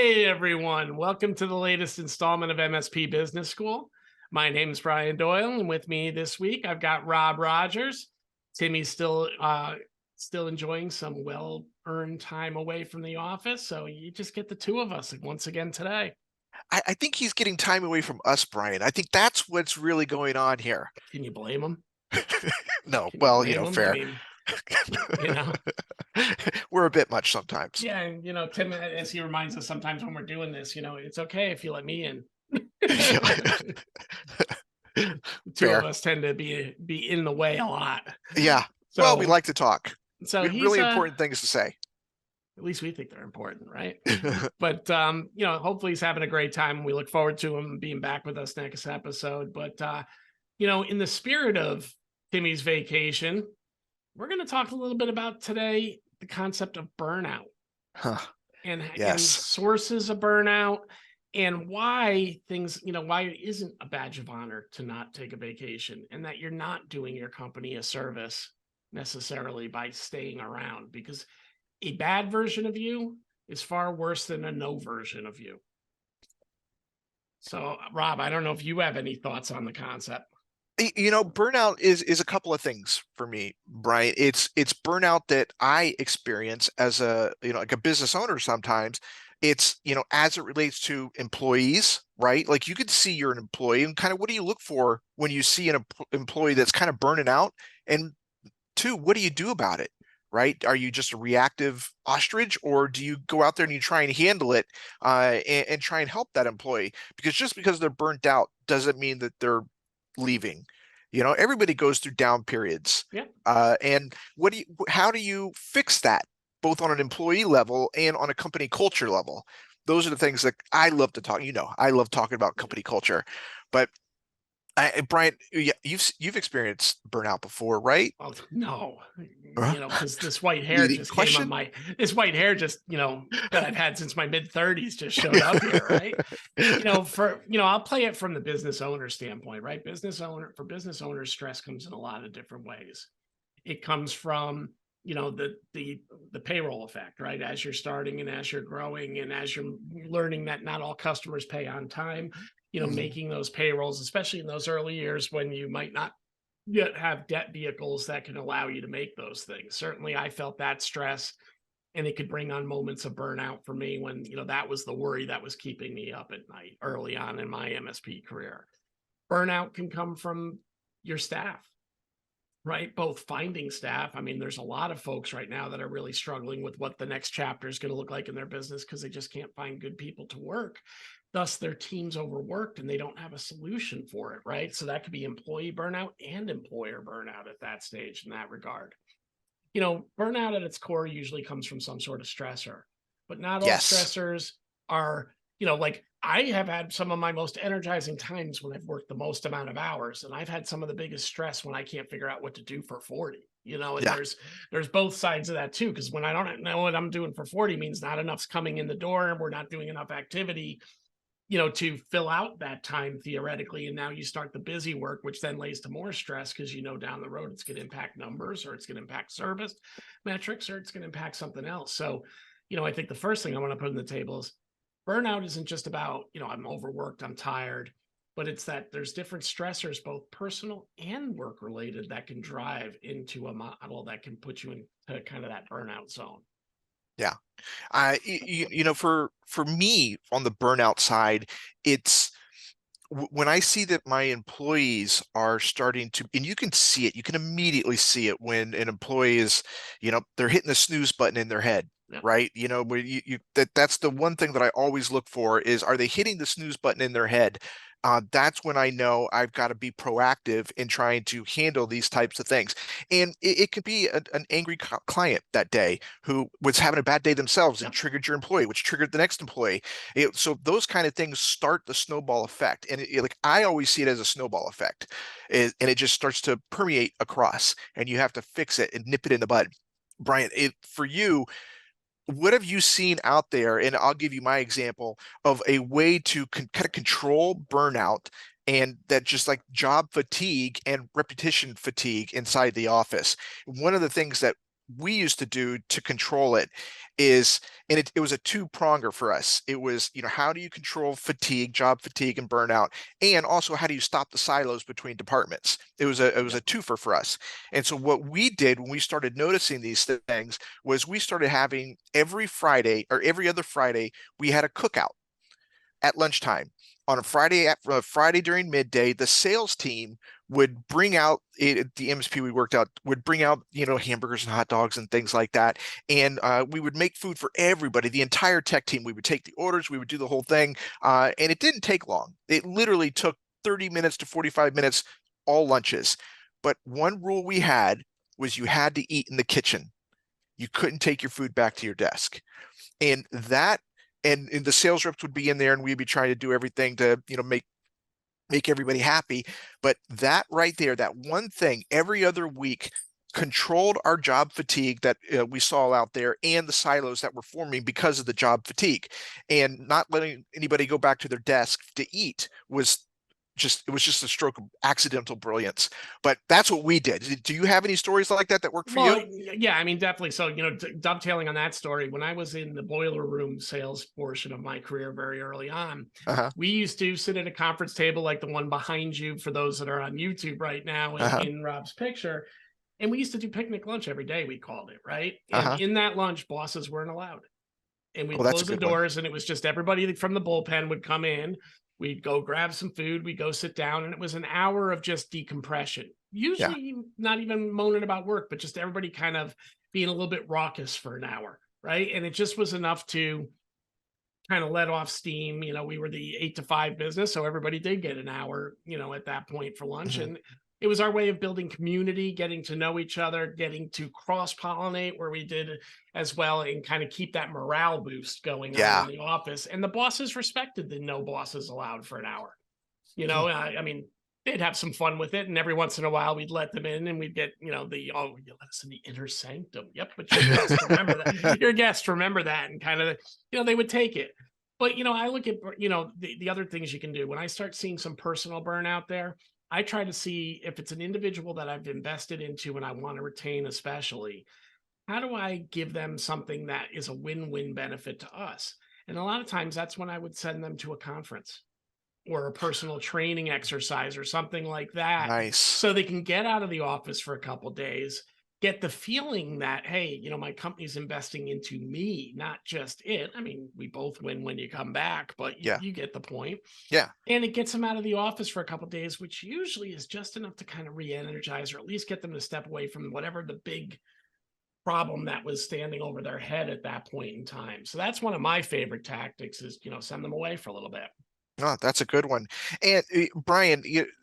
Hey everyone, welcome to the latest installment of MSP Business School. My name is Brian Doyle, and with me this week I've got Rob Rogers. Timmy's still enjoying some well-earned time away from the office, so you just get the two of us once again today. I think he's getting time away from us, Brian. I think that's what's really going on here. Can you blame him? No, Can you well, blame him? I fair. mean, you know, We're a bit much sometimes. yeah, and Tim, as he reminds us sometimes when we're doing this, it's okay if you let me in. The two of Fair. us tend to be in the way a lot. Yeah. Well, we So like to talk. so We have he's really important things to say. at least we think they're important, right? But hopefully he's having a great time. We look forward to him being back with us next episode. But in the spirit of Timmy's vacation, we're going to talk a little bit about today the concept of burnout Huh. and Yes. sources of burnout and why why it isn't a badge of honor to not take a vacation and that you're not doing your company a service necessarily by staying around because a bad version of you is far worse than a no version of you. So, Rob, I don't know if you have any thoughts on the concept. Burnout is a couple of things for me, Brian. It's burnout that I experience as like a business owner sometimes. It's, as it relates to employees, right? Like you could see you're an employee and kind of what do you look for when you see an employee that's kind of burning out? And two, what do you do about it? Right? Are you just a reactive ostrich, or do you go out there and you try and handle it and try and help that employee? Because just because they're burnt out doesn't mean that they're leaving. Everybody goes through down periods. Yeah. And how do you fix that, both on an employee level and on a company culture level? Those are the things that I love to talk. I love talking about company culture, but Brian, yeah, you've experienced burnout before, right? Oh no, Uh, because this white hair Leading just came on question. my this white hair just that I've had since my mid-30s just showed up here, right? I'll play it from the business owner standpoint, right? Business owners, stress comes in a lot of different ways. It comes from the payroll effect, right? As you're starting and as you're growing and as you're learning that not all customers pay on time, Mhm. making those payrolls, especially in those early years when you might not yet have debt vehicles that can allow you to make those things. Certainly, I felt that stress, and it could bring on moments of burnout for me when that was the worry that was keeping me up at night early on in my MSP career. Burnout can come from your staff, right? Both finding staff. I mean, there's a lot of folks right now that are really struggling with what the next chapter is going to look like in their business because they just can't find good people to work. Thus, their team's overworked and they don't have a solution for it, right? So that could be employee burnout and employer burnout at that stage in that regard. Burnout at its core usually comes from some sort of stressor, but not all Yes. stressors are, like I have had some of my most energizing times when I've worked the most amount of hours, and I've had some of the biggest stress when I can't figure out what to do for 40. And Yeah. there's both sides of that too, because when I don't know what I'm doing for 40 means not enough's coming in the door and we're not doing enough activity to fill out that time theoretically. And now you start the busy work, which then lays to more stress because down the road it's going to impact numbers or it's going to impact service metrics or it's going to impact something else. So, I think the first thing I want to put on the table is burnout isn't just about, I'm overworked, I'm tired, but it's that there's different stressors, both personal and work related, that can drive into a model that can put you into kind of that burnout zone. Yeah. For me on the burnout side, it's when I see that my employees are starting to, and you can see it, you can immediately see it when an employee is, they're hitting the snooze button in their head, Yeah. right? Where that's the one thing that I always look for is, are they hitting the snooze button in their head? That's when I know I've got to be proactive in trying to handle these types of things. And it could be an angry client that day who was having a bad day themselves and Yeah. triggered your employee, which triggered the next employee. So those kind of things start the snowball effect, and like I always see it as a snowball effect, and it just starts to permeate across, and you have to fix it and nip it in the bud. Brian, for you, what have you seen out there? And I'll give you my example of a way to kind of control burnout and that just like job fatigue and repetition fatigue inside the office. One of the things that we used to do to control it is, and it was a two-pronger for us. It was, how do you control fatigue, job fatigue and burnout? And also, how do you stop the silos between departments? It was a twofer for us. And so what we did when we started noticing these things was we started having every Friday or every other Friday, we had a cookout at lunchtime. On a Friday during midday, the sales team would bring out the MSP we worked out would bring out hamburgers and hot dogs and things like that, and we would make food for everybody. The entire tech team. We would take the orders. We would do the whole thing, and it didn't take long. It literally took 30 minutes to 45 minutes, all lunches. But one rule we had was you had to eat in the kitchen. You couldn't take your food back to your desk, and that and the sales reps would be in there and we'd be trying to do everything to make everybody happy. But that right there, that one thing every other week controlled our job fatigue that we saw out there and the silos that were forming because of the job fatigue. And not letting anybody go back to their desk to eat was just a stroke of accidental brilliance. But that's what we did. Do you have any stories like that worked for Well, you? yeah, I mean, definitely. So, dovetailing on that story, when I was in the boiler room sales portion of my career very early on, Uh-huh. we used to sit at a conference table like the one behind you for those that are on YouTube right now Uh-huh. in Robb's picture. And we used to do picnic lunch every day, we called it, right? And Uh-huh. in that lunch, bosses weren't allowed. And Oh, we'd that's a close the good one. doors and it was just everybody from the bullpen would come in. We'd go grab some food, we'd go sit down, and it was an hour of just decompression. Yeah. Usually not even moaning about work, but just everybody kind of being a little bit raucous for an hour, right? And it just was enough to kind of let off steam. We were the 8 to 5 business, so everybody did get an hour, at that point for lunch. Mhm. And it was our way of building community, getting to know each other, getting to cross pollinate where we did as well, and kind of keep that morale boost going on in Yeah. the office. And the bosses respected the no bosses allowed for an hour. Hmm. I mean, they'd have some fun with it, and every once in a while we'd let them in, and we'd get, you let us in the inner sanctum. Yep, but your guest, remember that. Your guest, remember that, and kind of, they would take it. But I look at the other things you can do when I start seeing some personal burnout there. I try to see if it's an individual that I've invested into and I want to retain, especially. How do I give them something that is a win-win benefit to us? And a lot of times that's when I would send them to a conference or a personal training exercise or something like that, Nice. so they can get out of the office for a couple days, get the feeling that, hey, my company's investing into me, not just it. I mean, we both win when you come back, but you, Yeah. you get the point. Yeah. And it gets them out of the office for a couple days, which usually is just enough to kind of re-energize or at least get them to step away from whatever the big problem that was standing over their head at that point in time. So that's one of my favorite tactics is, send them away for a little bit. Oh, that's a good one. And Brian,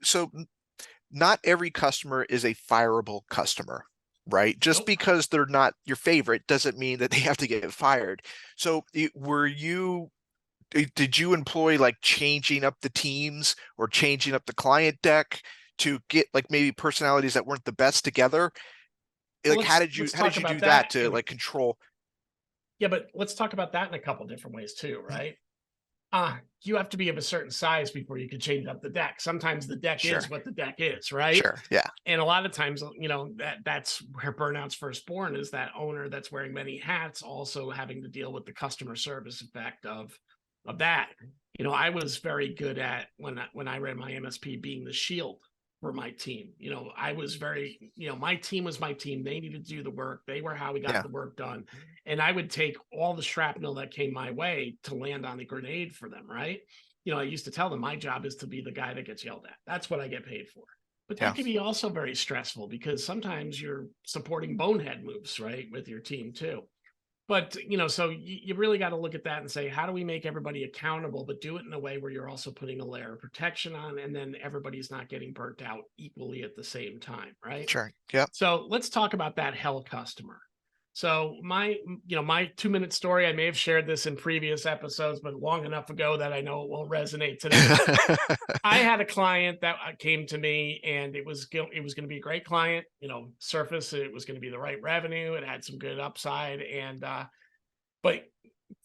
so not every customer is a fireable customer, right? Just Nope. because they're not your favorite doesn't mean that they have to get fired. So did you employ like changing up the teams or changing up the client deck to get like maybe personalities that weren't the best together? Well, Like let's how talk did you do about that that to like control? yeah, but let's talk about that in a couple different ways too, right? You have to be of a certain size before you can change up the deck. Sometimes the deck Sure. is what the deck is, right? Sure. Yeah. And a lot of times, that's where burnout's first born, is that owner that's wearing many hats, also having to deal with the customer service effect of that. I was very good at when I ran my MSP being the shield for my team. I was very, my team was my team. They needed to do the work. They were how we got Yeah. the work done. And I would take all the shrapnel that came my way to land on the grenade for them, right? I used to tell them my job is to be the guy that gets yelled at. That's what I get paid for. But Yeah. that can be also very stressful because sometimes you're supporting bonehead moves, right, with your team too. But so you really got to look at that and say, how do we make everybody accountable, but do it in a way where you're also putting a layer of protection on, and then everybody's not getting burnt out equally at the same time, right? Sure. Yep. So let's talk about that hell customer. So my 2-minute story, I may have shared this in previous episodes, but long enough ago that I know it won't resonate today. I had a client that came to me, and it was going to be a great client. Surface, it was going to be the right revenue. It had some good upside, and but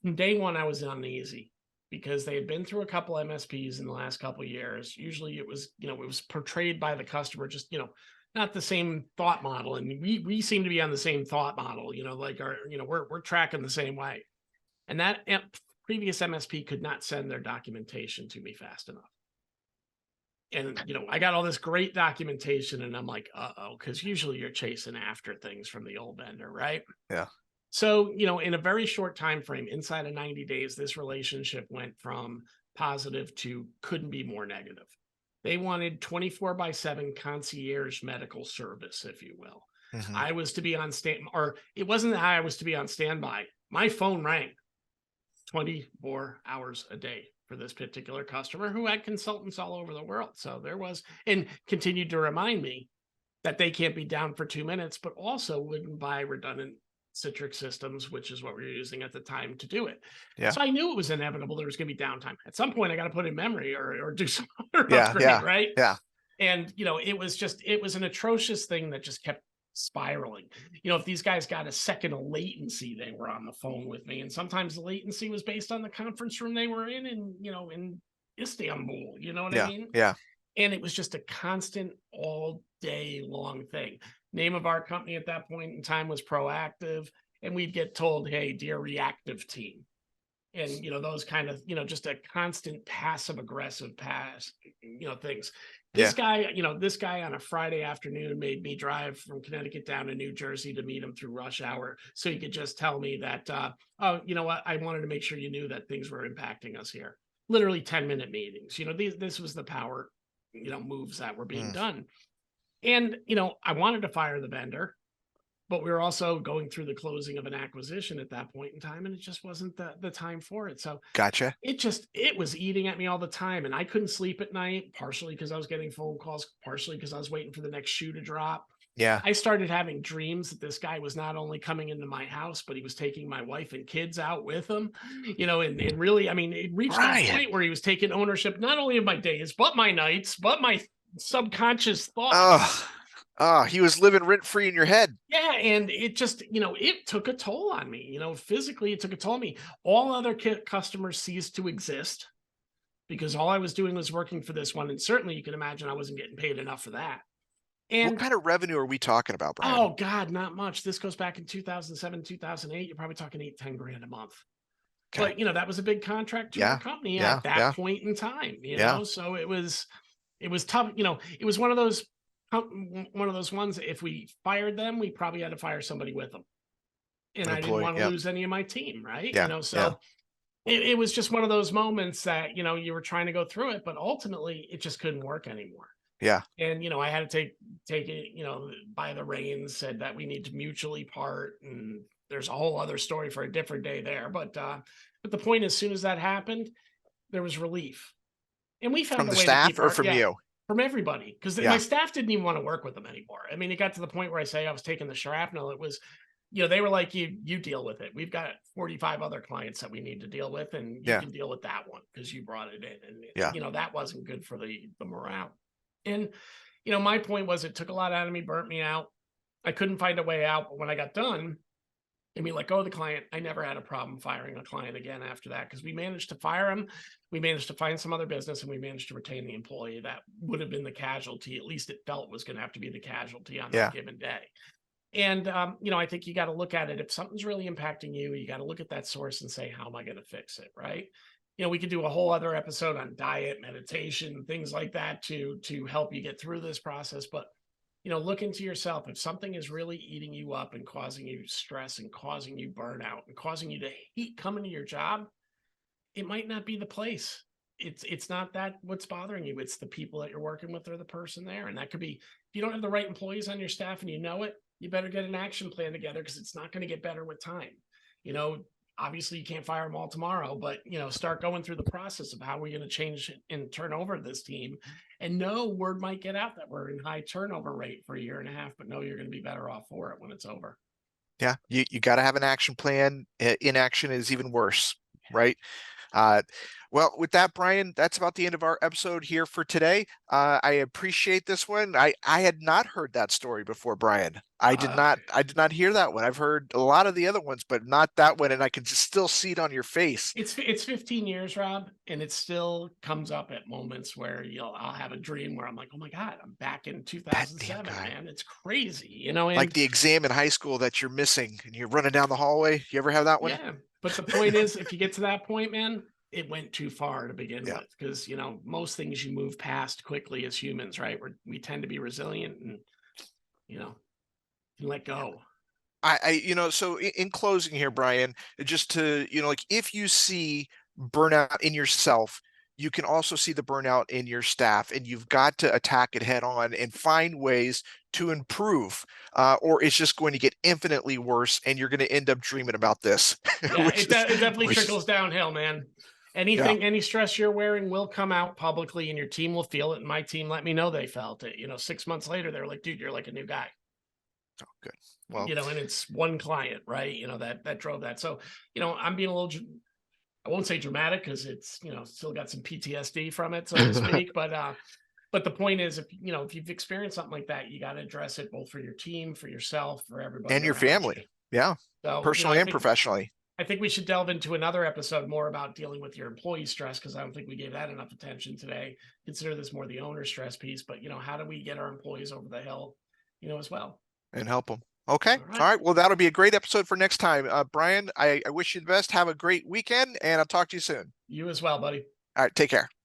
from day one, I was uneasy because they had been through a couple MSPs in the last couple of years. Usually, it was portrayed by the customer just not the same thought model. And we seem to be on the same thought model, like we're tracking the same way. And that previous MSP could not send their documentation to me fast enough. And, I got all this great documentation and I'm like, uh-oh, because usually you're chasing after things from the old vendor, right? Yeah. So, in a very short time frame, inside of 90 days, this relationship went from positive to couldn't be more negative. They wanted 24/7 concierge medical service, if you will. Mhm. I was to be on stand, or it wasn't that I was to be on standby. My phone rang 24 hours a day for this particular customer who had consultants all over the world. So there was, and continued to remind me that they can't be down for 2 minutes, but also wouldn't buy redundant Citrix systems, which is what we were using at the time to do it. Yeah. So I knew it was inevitable. There was going to be downtime. At some point, I got to put in memory or do some other Yeah. upgrade, Yeah. right? Yeah. And, it was an atrocious thing that just kept spiraling. If these guys got a second of latency, they were on the phone with me. And sometimes the latency was based on the conference room they were in, in Istanbul, you know what I Yeah. mean? Yeah. And it was just a constant all day long thing. Name of our company at that point in time was Proactive. And we'd get told, hey, dear reactive team. And, those kind of, just a constant passive aggressive things. Yeah. This guy on a Friday afternoon made me drive from Connecticut down to New Jersey to meet him through rush hour. So he could just tell me that, oh, you know what? I wanted to make sure you knew that things were impacting us here. Literally 10-minute meetings. This was the power, moves that were being Mm. done. And, I wanted to fire the vendor, but we were also going through the closing of an acquisition at that point in time, and it just wasn't the time for it. So Gotcha. it was eating at me all the time, and I couldn't sleep at night, partially because I was getting phone calls, partially because I was waiting for the next shoe to drop. Yeah. I started having dreams that this guy was not only coming into my house, but he was taking my wife and kids out with him, and really, I mean, it reached that Brian. point where he was taking ownership, not only of my days, but my nights, but my subconscious thoughts. Oh. Oh, he was living rent free in your head. Yeah, and it just, it took a toll on me. Physically, it took a toll on me. All other customers ceased to exist because all I was doing was working for this one. And certainly you can imagine I wasn't getting paid enough for that. What And kind of revenue are we talking about, Brian? oh God, not much. This goes back in 2007, 2008. You're probably talking 8, 10 grand a month. Okay. But that was a big contract to our Yeah. company Yeah. at that Yeah. point in time, Yeah. So it was tough. It was one of those ones. If we fired them, we probably had to fire somebody with them. And An I didn't employee. want to Yeah. lose any of my team, right? Yeah. Yeah. So it was just one of those moments that, you were trying to go through it, but ultimately it just couldn't work anymore. Yeah. And, I had to take it, by the reins, said that we need to mutually part. And there's a whole other story for a different day there. But the point, as soon as that happened, there was relief. And we From found a the way to staff keep or from you? from everybody. Because my Yeah. staff didn't even want to work with them anymore. I mean, it got to the point where I say I was taking the shrapnel. It was, they were like, you deal with it. We've got 45 other clients that we need to deal with, and you Yeah. can deal with that one because you brought it in. And Yeah. that wasn't good for the morale. And my point was, it took a lot out of me, burnt me out. I couldn't find a way out. But when I got done and we let go of the client, I never had a problem firing a client again after that, because we managed to fire him. We managed to find some other business, and we managed to retain the employee that would have been the casualty. At least it felt was going to have to be the casualty on Yeah. that given day. And, I think you got to look at it. If something's really impacting you, you got to look at that source and say, how am I going to fix it? Right. We could do a whole other episode on diet, meditation, things like that to help you get through this process. But, look into yourself. If something is really eating you up and causing you stress and causing you burnout and causing you to hate coming to your job, it might not be the place. It's not that what's bothering you. It's the people that you're working with or the person there. And that could be, if you don't have the right employees on your staff and you know it, you better get an action plan together, because it's not going to get better with time. Obviously you can't fire them all tomorrow, but start going through the process of how we're going to change and turn over this team. And no, word might get out that we're in high turnover rate for a year and a half, but no, you're going to be better off for it when it's over. Yeah. You got to have an action plan. Inaction is even worse, right? Well, with that, Brian, that's about the end of our episode here for today. I appreciate this one. I had not heard that story before, Brian. Uh, I did not hear that one. I've heard a lot of the other ones, but not that one. And I can just still see it on your face. it's 15 years, Rob, and it still comes up at moments where I'll have a dream where I'm like, oh my God, I'm back in That damn 2007, guy. man. It's crazy, Like and the exam in high school that you're missing and you're running down the hallway. You ever have that one? yeah. But the point is, if you get to that point, man, it went too far to begin Yeah. with, because most things you move past quickly as humans, right? We tend to be resilient and you know can let go. So in closing here, Brian, just to, like if you see burnout in yourself, you can also see the burnout in your staff, and you've got to attack it head on and find ways to improve, or it's just going to get infinitely worse, and you're going to end up dreaming about this, Yeah, which is, it definitely which is, trickles downhill, man. yeah. Any stress you're wearing will come out publicly, and your team will feel it. And my team let me know they felt it. 6 months later, they're like, "Dude, you're like a new guy." Oh, good. Well, And it's one client, right? That drove that. So, I'm being a little, I won't say dramatic, because it's, still got some PTSD from it, so to speak. But the point is, if you've experienced something like that, you got to address it both for your team, for yourself, for everybody and your around you. family. Yeah. So, Personally and professionally. I think we should delve into another episode more about dealing with your employee stress, because I don't think we gave that enough attention today. Consider this more the owner stress piece, but how do we get our employees over the hill, as well? And help them. Okay. All All right. right. Well, that'll be a great episode for next time. Brian, I wish you the best. Have a great weekend, and I'll talk to you soon. You as well, buddy. All right. Take care.